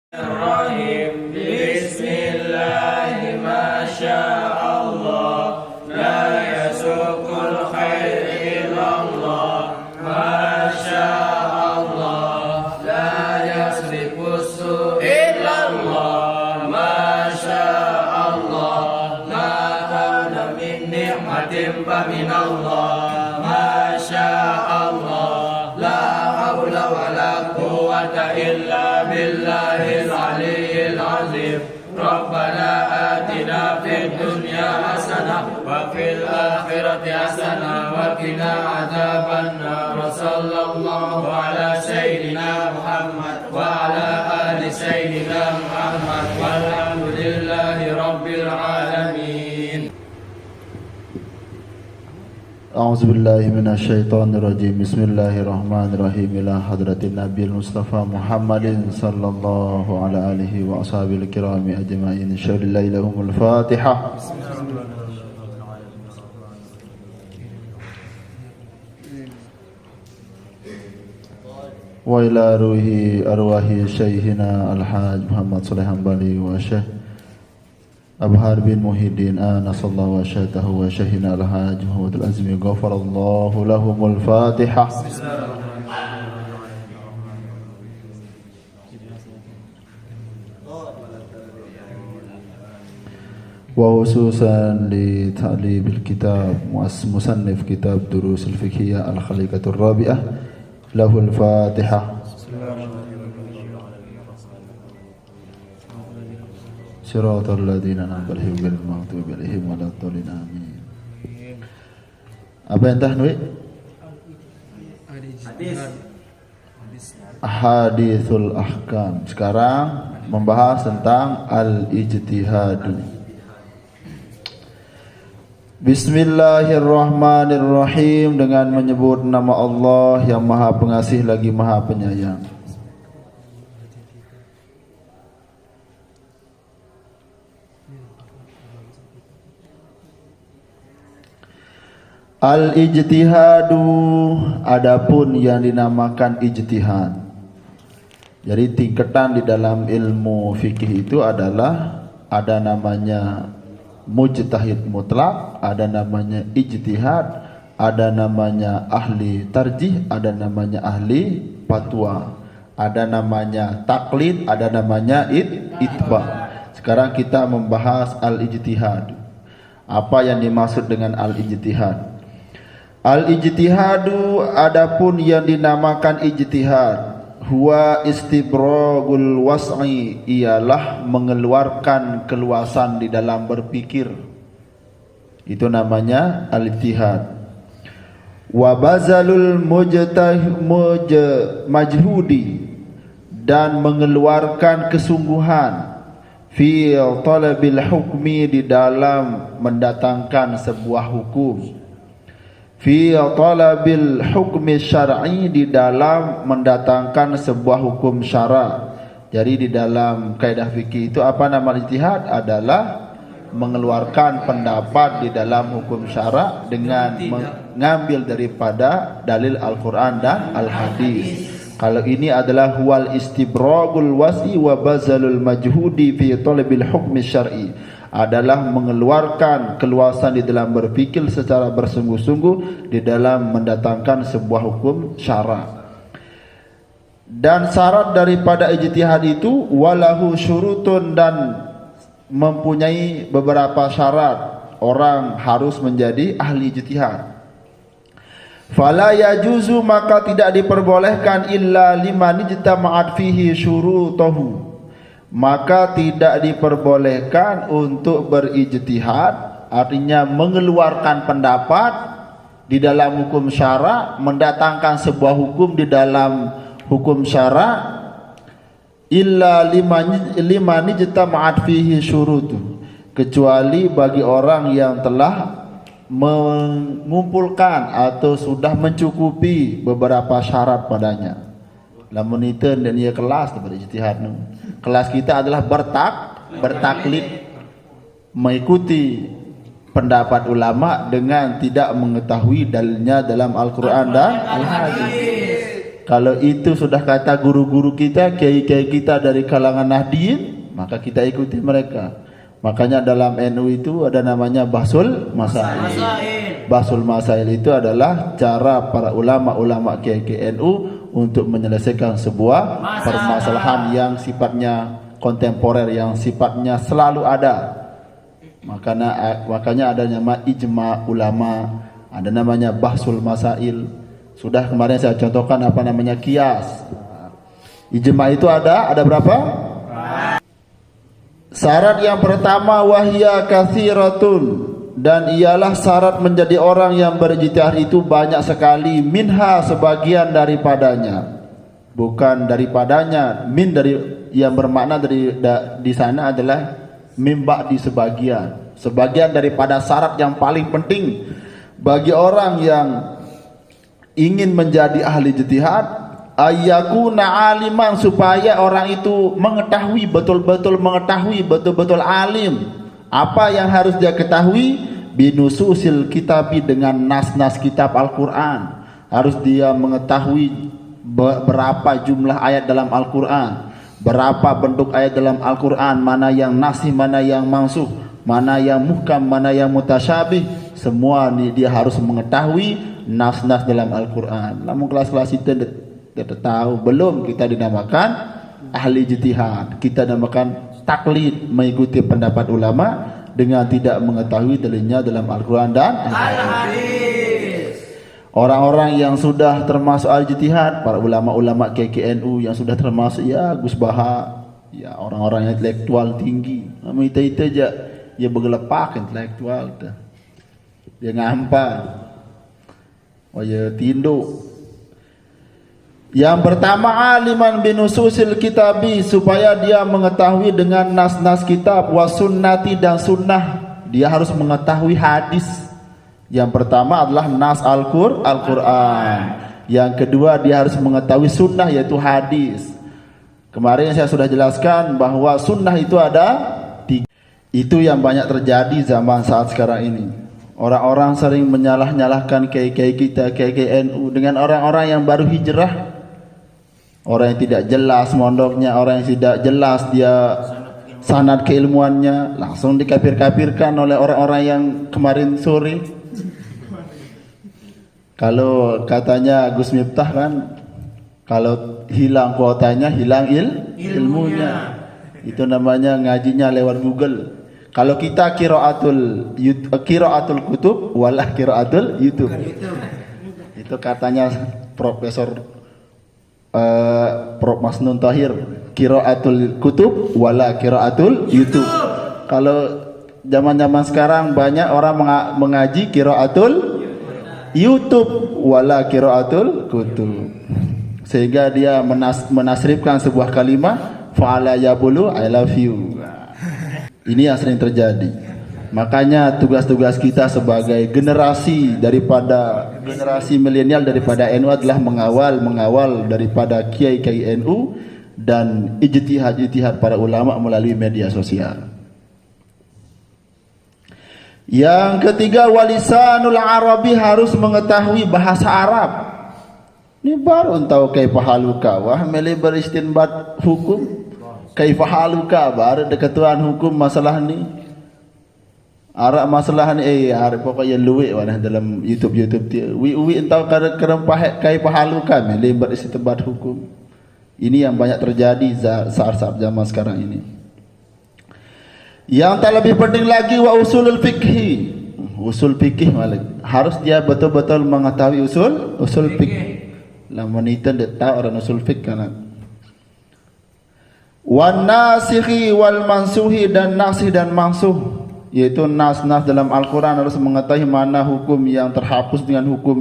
Bismillahirrahmanirrahim. Bismillah, masya Allah, la yasukul khair illallah, masya Allah, la yasrifus su illallah, masya Allah, ma kana min ni'matin fa minallah, masya Allah, la hawla wa la quwwata illa billahil aliyyil azim. Rabbana atina fid dunya hasanah wa fil akhirati hasanah wa qina adzabannar. Sallallahu ala sayyidina Muhammad wa ala ali sayyidina Muhammad walhamdulillahi rabbil alamin. A'udzubillahi minasyaitonirrajim. Bismillahirrahmanirrahim. Ila hadratin Nabil Mustafa Muhammadin sallallahu ala alihi wa ashabil kirami ajma'in. Syahidillah ilahumul Fatihah. Wa ila ruhi arwahi syaihina Al-Hajj Muhammad Saleh Hambali wa Syekh Abhar bin Muhyiddin anasallahu wa syatahu wa syahina al-hajj Muhammad al-Azmi ghafarallahu lahumul Fatihah. Wa khususan li ta'libil kitab musannif kitab Durus al-Fiqhiyah al-Khaliqatur Rabi'ah lahul Fatihah. Siratal ladzina an'amta 'alaihim ghairil maghdubi 'alaihim waladdallin. Amin. Apa entah Nui? Hadithul ahkam. Sekarang membahas tentang al-ijtihad. Bismillahirrahmanirrahim, dengan menyebut nama Allah yang Maha Pengasih lagi Maha Penyayang. Al-ijtihadu, adapun yang dinamakan ijtihad. Jadi tingkatan di dalam ilmu fikih itu adalah ada namanya mujtahid mutlak, ada namanya ijtihad, ada namanya ahli tarjih, ada namanya ahli fatwa, ada namanya taklid, ada namanya itba. Sekarang kita membahas al-ijtihad. Apa yang dimaksud dengan al-ijtihad? Al-ijtihadu, adapun yang dinamakan ijtihad, huwa istibragul was'i, ialah mengeluarkan keluasan di dalam berpikir. Itu namanya al-ijtihad. Wa bazalul majhudi, dan mengeluarkan kesungguhan fi talabil hukmi, di dalam mendatangkan sebuah hukum. Fi talabil hukmi syar'i, di dalam mendatangkan sebuah hukum syara'. Jadi di dalam kaidah fikih itu apa nama ijtihad? Adalah mengeluarkan pendapat di dalam hukum syara' dengan mengambil daripada dalil Al-Quran dan Al-Hadis. Kalau ini adalah huwal istibragul wasi wa bazalul majhudi fi talabil hukmi syar'i, adalah mengeluarkan keluasan di dalam berpikir secara bersungguh-sungguh di dalam mendatangkan sebuah hukum syara'. Dan syarat daripada ijtihad itu walahu syurutun, dan mempunyai beberapa syarat. Orang harus menjadi ahli ijtihad. Fala yajuzu, maka tidak diperbolehkan illa liman ijtama'at fihi syurutuhu, maka tidak diperbolehkan untuk berijtihad, artinya mengeluarkan pendapat di dalam hukum syara', mendatangkan sebuah hukum di dalam hukum syara', illa liman ijtama'at fihi syurutu, kecuali bagi orang yang telah mengumpulkan atau sudah mencukupi beberapa syarat padanya. Lamun itu dan ia kelas daripada ijtihad. Kelas kita adalah bertaklid, mengikuti pendapat ulama dengan tidak mengetahui dalilnya dalam Al-Quran dan Al-Hadis. Kalau itu sudah kata guru-guru kita, kiai-kiai kita dari kalangan Nahdien, maka kita ikuti mereka. Makanya dalam NU itu ada namanya Bahsul Masail. Bahsul Masail itu adalah cara para ulama-ulama kiai-kiai NU untuk menyelesaikan sebuah permasalahan yang sifatnya kontemporer, yang sifatnya selalu ada. Makanya ada nama ijma ulama, ada namanya Bahsul Masail. Sudah kemarin saya contohkan apa namanya kias. Ijma itu ada berapa? Syarat yang pertama wahya katsiratun, dan ialah syarat menjadi orang yang berijtihad itu banyak sekali. Minha, sebagian daripadanya, bukan daripadanya. Min dari yang bermakna dari di sana adalah mimba di sebagian daripada syarat yang paling penting bagi orang yang ingin menjadi ahli ijtihad, ayyakuna aliman, supaya orang itu mengetahui betul-betul alim. Apa yang harus dia ketahui? Binususil kitabi, dengan nas-nas kitab Al-Quran. Harus dia mengetahui berapa jumlah ayat dalam Al-Quran, berapa bentuk ayat dalam Al-Quran, mana yang nasih, mana yang mansuh, mana yang muhkam, mana yang mutasyabih. Semua ini dia harus mengetahui nas-nas dalam Al-Quran. Namun kelas-kelas itu tidak tahu, belum kita dinamakan ahli ijtihad. Kita namakan taklid, mengikuti pendapat ulama dengan tidak mengetahui dalilnya dalam Al-Quran dan hadis. Orang-orang yang sudah termasuk ahli ijtihad, para ulama-ulama KKNU yang sudah termasuk ya Gus Baha, ya orang-orang yang intelektual tinggi. Namun itu aja ya bergelepak intelektual itu. Dia ngampar. Oh ya tindu. Yang pertama aliman binususil kitabi, supaya dia mengetahui dengan nas-nas kitab, wasunnati, dan sunnah. Dia harus mengetahui hadis. Yang pertama adalah nas Al-Quran. Yang kedua dia harus mengetahui sunnah, yaitu hadis. Kemarin saya sudah jelaskan bahwa sunnah itu ada 3. Itu yang banyak terjadi zaman saat sekarang ini. Orang-orang sering menyalah-nyalahkan kiai-kiai kita, kiai-kiai NU dengan orang-orang yang baru hijrah. Orang yang tidak jelas mondoknya, orang yang tidak jelas dia sanad keilmuannya, langsung dikafir-kafirkan oleh orang-orang yang kemarin sore. Kalau katanya Gus Miftah kan, kalau hilang kuotanya, hilang ilmunya. Itu namanya ngajinya lewat Google. Kalau kita qiraatul kutub walah qiraatul YouTube. Itu katanya Profesor Prof Masnun Tahir, qiraatul kutub wala qiraatul YouTube. Kalau zaman-zaman sekarang banyak orang mengaji qiraatul YouTube wala qiraatul kutub. Sehingga dia menasrifkan sebuah kalimat fa'ala yabulu I love you. Ini yang sering terjadi. Makanya tugas-tugas kita sebagai generasi milenial daripada NU adalah mengawal daripada kiai-kiai NU dan ijtihad para ulama melalui media sosial. Yang ketiga, walisanul arabi, harus mengetahui bahasa Arab. Ini baru tahu kaifahaluka wah mele beristinbat hukum. Kaifahaluka baru ketentuan hukum masalah ni. Arab masalah ni arab pokoknya luwe warna dalam YouTube dia. Wi entau kerempah kaifahaluka mele beristinbat hukum. Ini yang banyak terjadi saat zaman sekarang ini. Yang tak lebih penting lagi wa usulul fikhi. Usul fikih harus dia betul-betul mengetahui usul fikih. Lamun itu dia tahu orang usul fikih kan. Wan nasikhi wal mansuhi, dan nasih dan mansuh, yaitu nas-nas dalam Al-Quran harus mengetahui mana hukum yang terhapus dengan hukum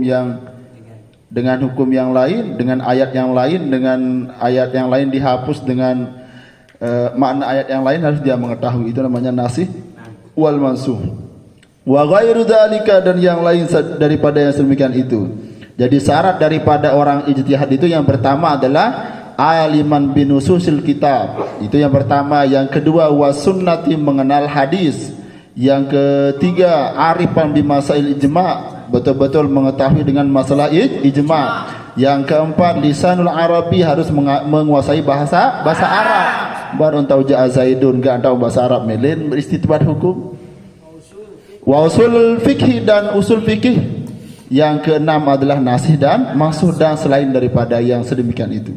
yang lain, dengan ayat yang lain, dengan ayat yang lain dihapus dengan makna ayat yang lain harus dia mengetahui. Itu namanya nasih wal mansuh. Wa ghairu dzalika, dan yang lain daripada yang sedemikian itu. Jadi syarat daripada orang ijtihad itu yang pertama adalah aliman binususil kitab. Itu yang pertama. Yang kedua wasunnati, mengenal hadis. Yang ketiga arifan bimasail ijma', betul-betul mengetahui dengan masalah ijma'. Yang keempat, lisanul Arabi, harus menguasai bahasa Arab. Baru tahu ja Zaidun, enggak tahu bahasa Arab melin beristitbat hukum. Wa usul fikih, dan usul fikih. Yang keenam adalah nasih dan mansuh, dan selain daripada yang sedemikian itu.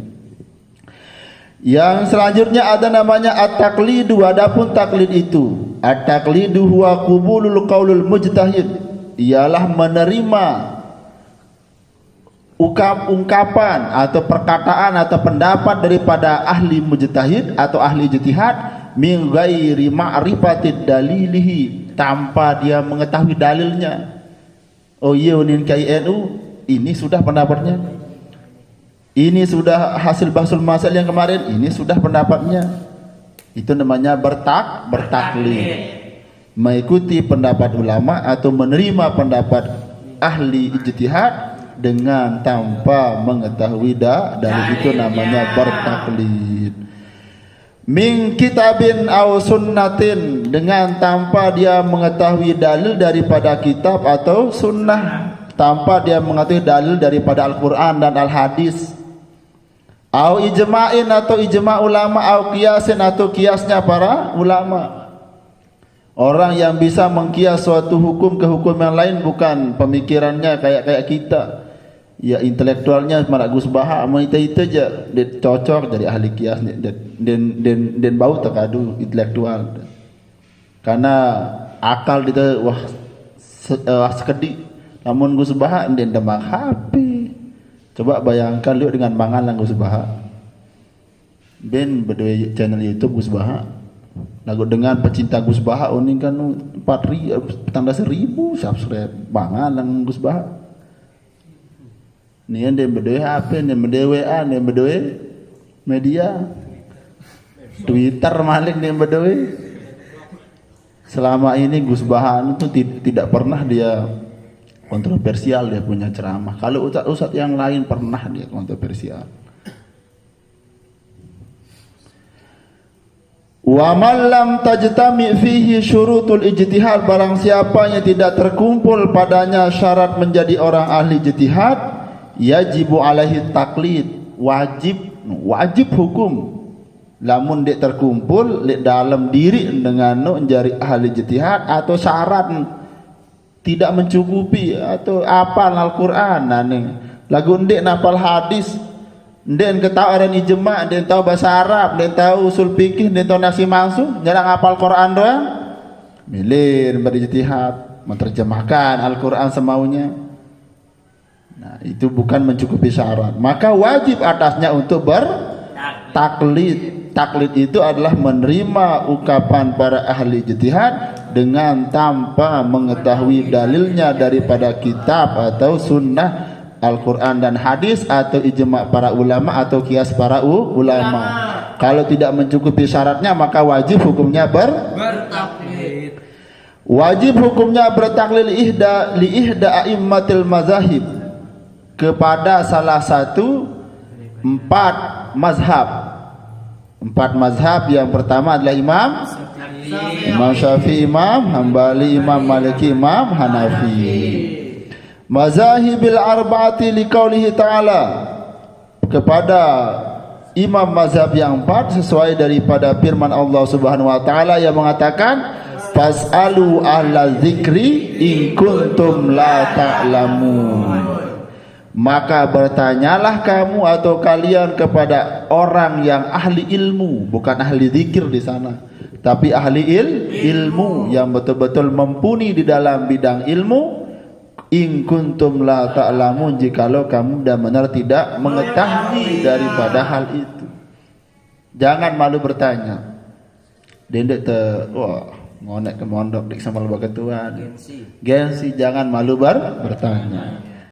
Yang selanjutnya ada namanya at-taqlidu. Adapun taklid itu, at-taqlidu huwa qubulul qaulul mujtahid, ialah menerima ungkapan atau perkataan atau pendapat daripada ahli mujtahid atau ahli ijtihad min ghairi ma'rifatid dalilihi, tanpa dia mengetahui dalilnya. Oh iya, unin KNU ini sudah pendapatnya, ini sudah hasil bahsul masal yang kemarin, ini sudah pendapatnya. Itu namanya bertaklid, mengikuti pendapat ulama atau menerima pendapat ahli ijtihad dengan tanpa mengetahui dalil. Itu namanya bertaklid. Min kitabin aw sunnatin, dengan tanpa dia mengetahui dalil daripada kitab atau sunnah, tanpa dia mengetahui dalil daripada Al-Quran dan Al-Hadis. Au ijma'in, atau ijma' ulama, au kiasin, atau kiasnya para ulama. Orang yang bisa mengkias suatu hukum ke hukum yang lain bukan pemikirannya kayak kita. Ya intelektualnya malah Gus Baha sama itu aja dia cocok jadi ahli kias dan bau terkadu intelektual. Karena akal itu sekedik. Namun Gus Baha dan demang HP. Coba bayangkan lihat dengan mangalang Gus Baha. Ben berdua channel YouTube Gus Baha. Lagu dengan pecinta Gus Baha ini kan 4.000 subscribe mangalang Gus Baha. Ni dia berdua HP, dia berdua WA, dia berdua media, Twitter malik dia berdua. Selama ini Gus Bahan itu tidak pernah dia kontroversial dia punya ceramah. Kalau ustaz yang lain pernah dia kontroversial. Wa man lam tajtami fihi syurutul ijtihad, barang siapa yang tidak terkumpul padanya syarat menjadi orang ahli ijtihad, yajibu alaihi taklid, wajib hukum. Lamun dia terkumpul dalam diri dengan menjadi ahli ijtihad atau syarat tidak mencukupi atau apal Al-Quran nane lagu ndek napal hadis, ndek ketahu aran ijma', ndek tahu bahasa Arab, ndek tahu usul fikih, ndek tahu nasi mansuh, jarang apal Quran doang. Milir berijtihad menerjemahkan Al-Quran semaunya. Nah, itu bukan mencukupi syarat. Maka wajib atasnya untuk bertaklid. Taklid itu adalah menerima ungkapan para ahli ijtihad dengan tanpa mengetahui dalilnya daripada kitab atau sunnah Al-Quran dan hadis atau ijma' para ulama atau kias para ulama. Kalau tidak mencukupi syaratnya maka wajib hukumnya bertaklid. Wajib hukumnya bertaklid li ihda a'immatil mazahib, kepada salah satu 4 mazhab. 4 mazhab, yang pertama adalah Imam Syafi'i, Imam Hambali, Imam Maliki, Imam Hanafi. Mazahibil arba'ati liqaulihi ta'ala, kepada imam mazhab yang 4 sesuai daripada firman Allah Subhanahu wa taala yang mengatakan fas'alu ahla dzikri in kuntum la ta'lamun. Maka bertanyalah kamu atau kalian kepada orang yang ahli ilmu, bukan ahli zikir di sana, tapi ahli ilmu yang betul-betul mumpuni di dalam bidang ilmu. In kuntum la ta'lamun, jikalau kamu benar-benar tidak mengetahui daripada hal itu. Jangan malu bertanya. Dendek ngonek ke mondok dik sama ketua. Gengsi, jangan malu bertanya.